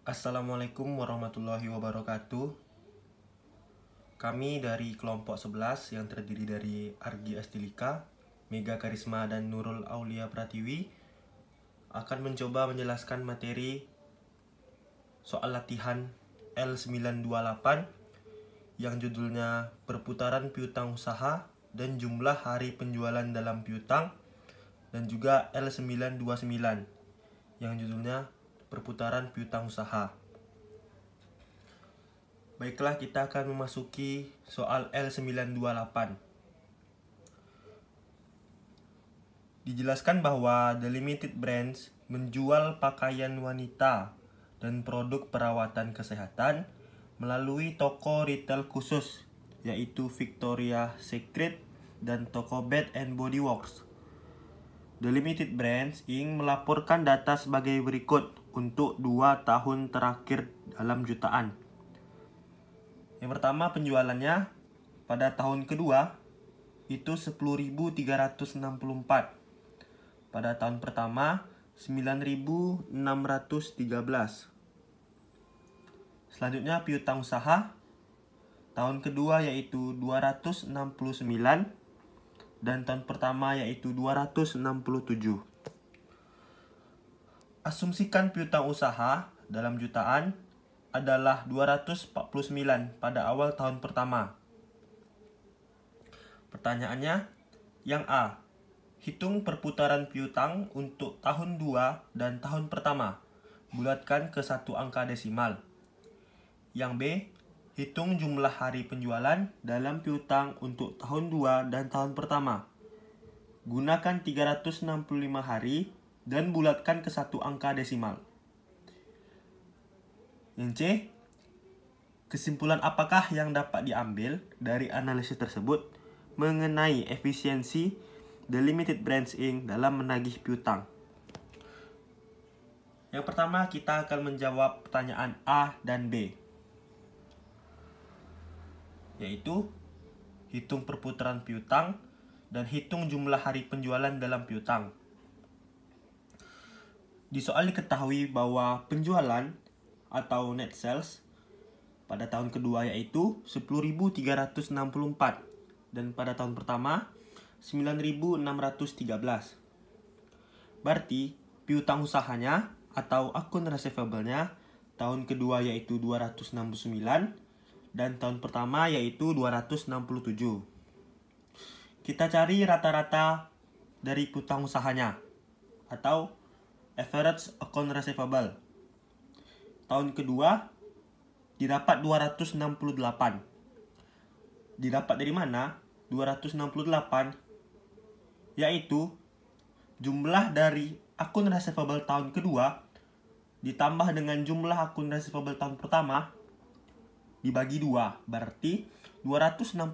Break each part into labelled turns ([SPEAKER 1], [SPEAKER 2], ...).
[SPEAKER 1] Assalamualaikum warahmatullahi wabarakatuh. Kami dari kelompok 11 yang terdiri dari Argi Astilika, Mega Karisma, dan Nurul Aulia Pratiwi akan mencoba menjelaskan materi soal latihan L928 yang judulnya Perputaran Piutang Usaha dan Jumlah Hari Penjualan dalam Piutang, dan juga L929 yang judulnya Perputaran Piutang Usaha. Baiklah, kita akan memasuki soal L928. Dijelaskan bahwa The Limited Brands menjual pakaian wanita dan produk perawatan kesehatan melalui toko retail khusus, yaitu Victoria's Secret dan toko Bath and Body Works. The Limited Brands Inc. melaporkan data sebagai berikut untuk 2 tahun terakhir dalam jutaan. Yang pertama, penjualannya pada tahun kedua itu 10.364. Pada tahun pertama 9.613. Selanjutnya piutang usaha tahun kedua yaitu 269 dan tahun pertama yaitu 267. Asumsikan piutang usaha dalam jutaan adalah 249 pada awal tahun pertama. Pertanyaannya, yang A, hitung perputaran piutang untuk tahun 2 dan tahun pertama. Bulatkan ke satu angka desimal. Yang B, hitung jumlah hari penjualan dalam piutang untuk tahun 2 dan tahun pertama. Gunakan 365 hari dan bulatkan ke satu angka desimal. Yang C, kesimpulan apakah yang dapat diambil dari analisis tersebut mengenai efisiensi The Limited Brands Inc. dalam menagih piutang? Yang pertama, kita akan menjawab pertanyaan A dan B, yaitu hitung perputaran piutang dan hitung jumlah hari penjualan dalam piutang. Di soal diketahui bahwa penjualan atau net sales pada tahun kedua yaitu 10.364 dan pada tahun pertama 9.613. Berarti piutang usahanya atau akun receivable-nya tahun kedua yaitu 269 dan tahun pertama yaitu 267. Kita cari rata-rata dari piutang usahanya atau average account receivable. Tahun kedua didapat 268. Didapat dari mana? 268 yaitu jumlah dari akun receivable tahun kedua ditambah dengan jumlah akun receivable tahun pertama dibagi 2. Berarti 269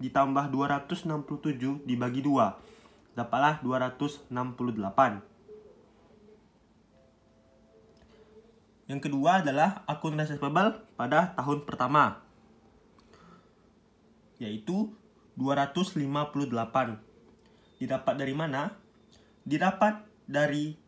[SPEAKER 1] ditambah 267 dibagi 2. Dapatlah 268. Yang kedua adalah akun receivable pada tahun pertama, yaitu 258. Didapat dari mana? Didapat dari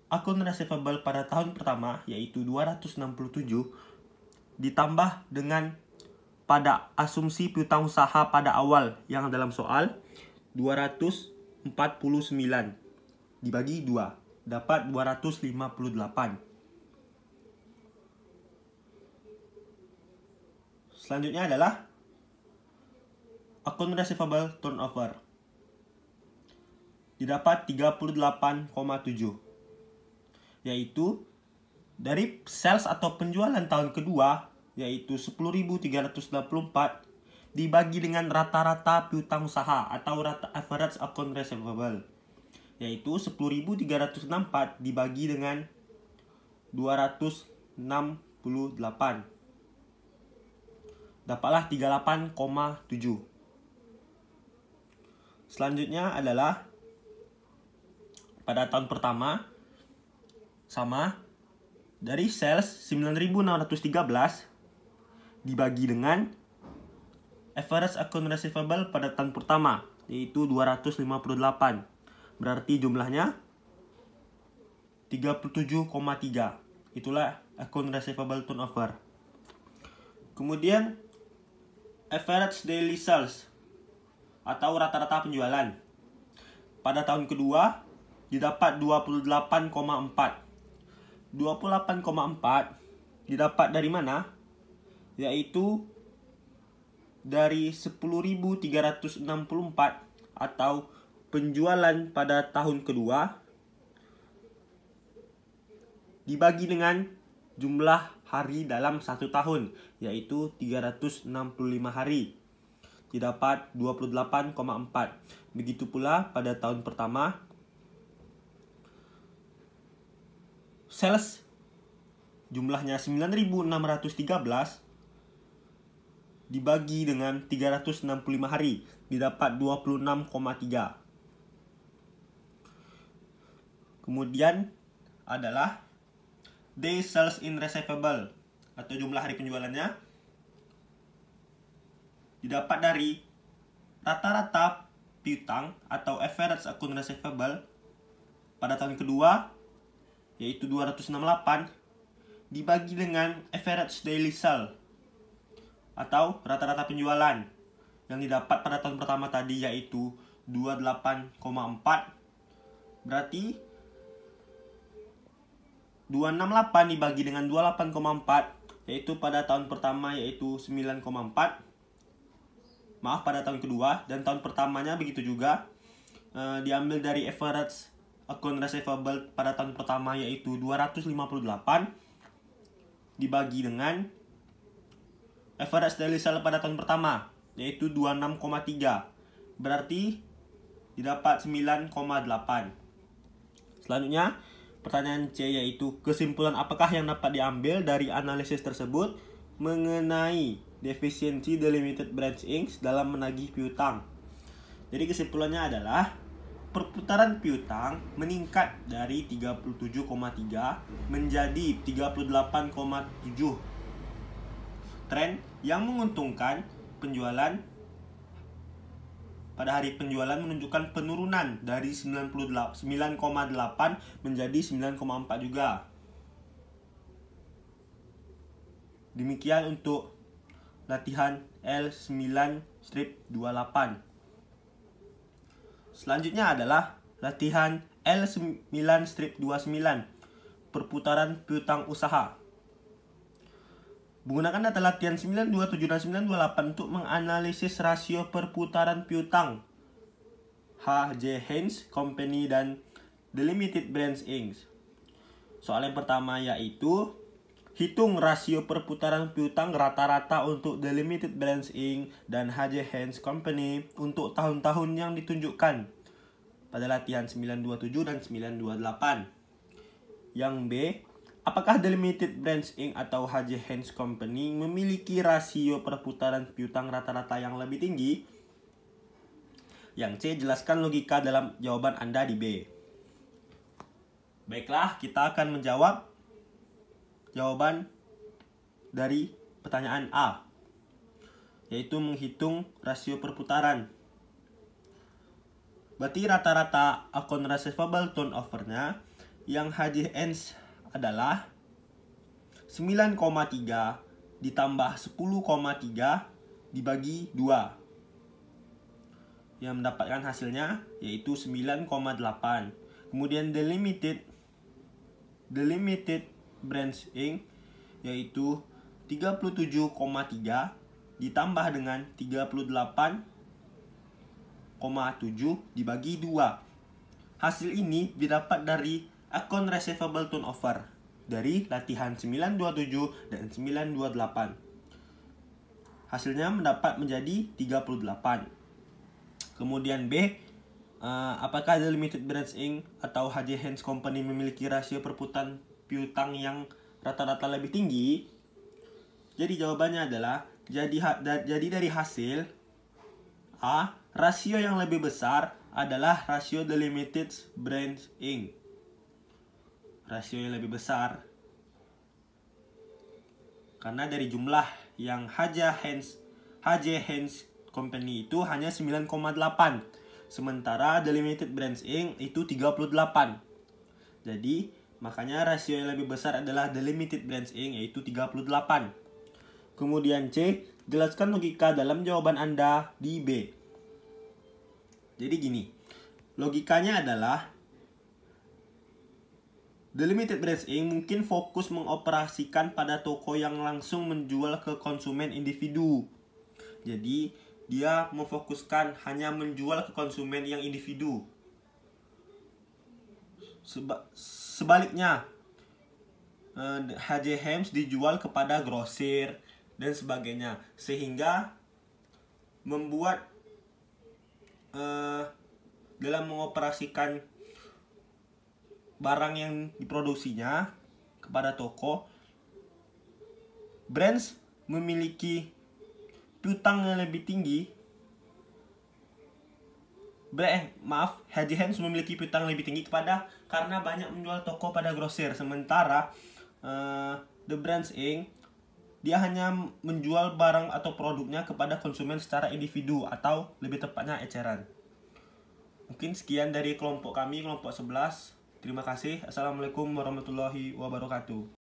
[SPEAKER 1] akun receivable pada tahun pertama, yaitu 267, ditambah dengan pada asumsi piutang usaha pada awal yang dalam soal 249 dibagi 2, dapat 258. Selanjutnya adalah akun receivable turnover. Didapat 38,7. Yaitu dari sales atau penjualan tahun kedua yaitu 10.364 dibagi dengan rata-rata piutang usaha atau rata average account receivable yaitu 10.364 dibagi dengan 268. Dapatlah 38,7. Selanjutnya adalah pada tahun pertama sama dari sales 9.613 dibagi dengan average account receivable pada tahun pertama yaitu 258. Berarti jumlahnya 37,3. Itulah account receivable turnover. Kemudian average daily sales atau rata-rata penjualan. Pada tahun kedua didapat 28,4. 28,4 didapat dari mana? Yaitu dari 10.364 atau penjualan pada tahun kedua dibagi dengan jumlah hari dalam satu tahun, yaitu 365 hari. Didapat 28,4. Begitu pula pada tahun pertama, sales jumlahnya 9.613 dibagi dengan 365 hari, didapat 26,3. Kemudian adalah day sales in receivable atau jumlah hari penjualannya didapat dari rata-rata piutang atau average account receivable pada tahun kedua, yaitu 268 dibagi dengan average daily sale atau rata-rata penjualan yang didapat pada tahun pertama tadi, yaitu 28,4. Berarti 268 dibagi dengan 28,4, yaitu pada tahun pertama yaitu 9,4. Maaf, pada tahun kedua, dan tahun pertamanya begitu juga. Diambil dari average account receivable pada tahun pertama yaitu 258 dibagi dengan average daily sale pada tahun pertama yaitu 26,3. Berarti didapat 9,8. Selanjutnya pertanyaan C, yaitu kesimpulan apakah yang dapat diambil dari analisis tersebut mengenai defisiensi delimited branch Inc. dalam menagih piutang. Jadi kesimpulannya adalah perputaran piutang meningkat dari 37,3 menjadi 38,7. Tren yang menguntungkan penjualan pada hari penjualan menunjukkan penurunan dari 9,8 menjadi 9,4 juga. Demikian untuk latihan L9-28. Selanjutnya adalah latihan L9-29, perputaran piutang usaha. Menggunakan data latihan 927 dan 928 untuk menganalisis rasio perputaran piutang H.J. Heinz Company dan The Limited Brands Inc. Soal yang pertama yaitu hitung rasio perputaran piutang rata-rata untuk The Limited Brands Inc. dan H.J. Heinz Company untuk tahun-tahun yang ditunjukkan pada latihan 927 dan 928. Yang B, apakah The Limited Brands Inc. atau H.J. Heinz Company memiliki rasio perputaran piutang rata-rata yang lebih tinggi? Yang C, jelaskan logika dalam jawaban Anda di B. Baiklah, kita akan menjawab jawaban dari pertanyaan A, yaitu menghitung rasio perputaran. Berarti rata-rata account receivable turnover-nya yang H.J. Heinz adalah 9,3 ditambah 10,3 dibagi 2, yang mendapatkan hasilnya yaitu 9,8. Kemudian The Limited Brands Inc. yaitu 37,3 ditambah dengan 38,7 dibagi 2. Hasil ini didapat dari account receivable turnover dari latihan 927 dan 928. Hasilnya mendapat menjadi 38. Kemudian B, apakah The Limited Brands Inc. atau H.J. Heinz Company memiliki rasio perputaran piutang yang rata-rata lebih tinggi? Jadi jawabannya adalah jadi dari hasil A, rasio yang lebih besar adalah rasio The Limited Brands Inc. Rasio yang lebih besar karena dari jumlah yang H.J. Heinz Company itu hanya 9,8, sementara The Limited Brands Inc. itu 38. Jadi Makanya rasio yang lebih besar adalah The Limited Brands Inc. yaitu 38. Kemudian C, jelaskan logika dalam jawaban Anda di B. Jadi gini, logikanya adalah The Limited Brands Inc. mungkin fokus mengoperasikan pada toko yang langsung menjual ke konsumen individu. Jadi, dia memfokuskan hanya menjual ke konsumen yang individu. Sebaliknya, HJ Hems dijual kepada grosir dan sebagainya, sehingga membuat dalam mengoperasikan barang yang diproduksinya kepada toko, brands memiliki piutang yang lebih tinggi. HJ Hems memiliki piutang lebih tinggi karena banyak menjual toko pada grosir. Sementara The Brands Inc. dia hanya menjual barang atau produknya kepada konsumen secara individu, atau lebih tepatnya eceran. Mungkin sekian dari kelompok kami, kelompok 11. Terima kasih. Assalamualaikum warahmatullahi wabarakatuh.